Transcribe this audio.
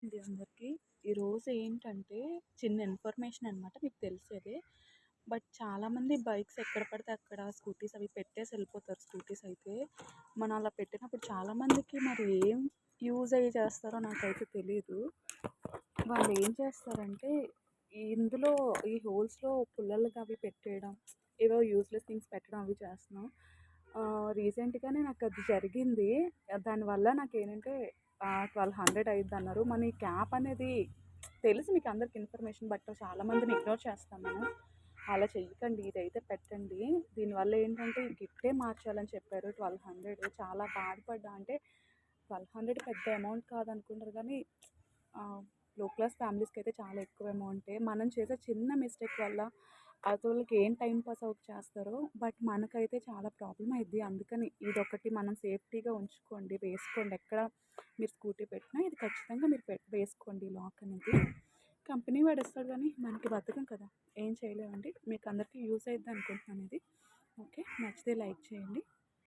అండి అందరికీ. ఈరోజు ఏంటంటే చిన్న ఇన్ఫర్మేషన్ అనమాట మీకు తెలిసేదే. బట్ చాలామంది బైక్స్ ఎక్కడ పడితే అక్కడ స్కూటీస్ అవి పెట్టేసి వెళ్ళిపోతారు స్కూటీస్ అయితే. మనం అలా పెట్టినప్పుడు చాలామందికి మరి ఏం యూజ్ అయ్యి చేస్తారో నాకైతే తెలీదు. వాళ్ళు ఏం చేస్తారంటే ఇందులో ఈ హోల్స్‌లో పుల్లలుగా అవి పెట్టేయడం, ఏవో యూజ్‌లెస్ థింగ్స్ పెట్టడం అవి చేస్తున్నాం. రీసెంట్‌గానే నాకది జరిగింది. దానివల్ల నాకేంటంటే 1200 అయిద్దన్నారు. మన ఈ క్యాప్ అనేది తెలుసు మీకు అందరికి ఇన్ఫర్మేషన్. బట్ చాలామందిని ఇగ్నోర్ చేస్తాం మనం. అలా చెయ్యకండి. ఇదైతే పెట్టండి. దీనివల్ల ఏంటంటే ఈ గిఫ్టే మార్చాలని చెప్పారు 1200. చాలా బాధపడ్డా. అంటే 1200 పెద్ద అమౌంట్ కాదనుకుంటారు కానీ లో క్లాస్ ఫ్యామిలీస్కి అయితే చాలా ఎక్కువ అమౌంటే. మనం చేసే చిన్న మిస్టేక్ వల్ల అవతలోళ్ళకి ఏం టైం పాస్ అవుట్ చేస్తారో, బట్ మనకైతే చాలా ప్రాబ్లమ్ అయిద్ది. అందుకని ఇదొకటి మనం సేఫ్టీగా ఉంచుకోండి, వేసుకోండి. ఎక్కడ మీరు స్కూటీ పెట్టినా ఇది ఖచ్చితంగా మీరు వేసుకోండి లాక్ అనేది. కంపెనీ వాడు ఇస్తాడు కానీ మనకి బద్ధకం కదా, ఏం చేయలేమండి. మీకు అందరికీ యూస్ అయిద్ది అనుకుంటున్నాను ఇది. ఓకే, నచ్చితే లైక్ చేయండి.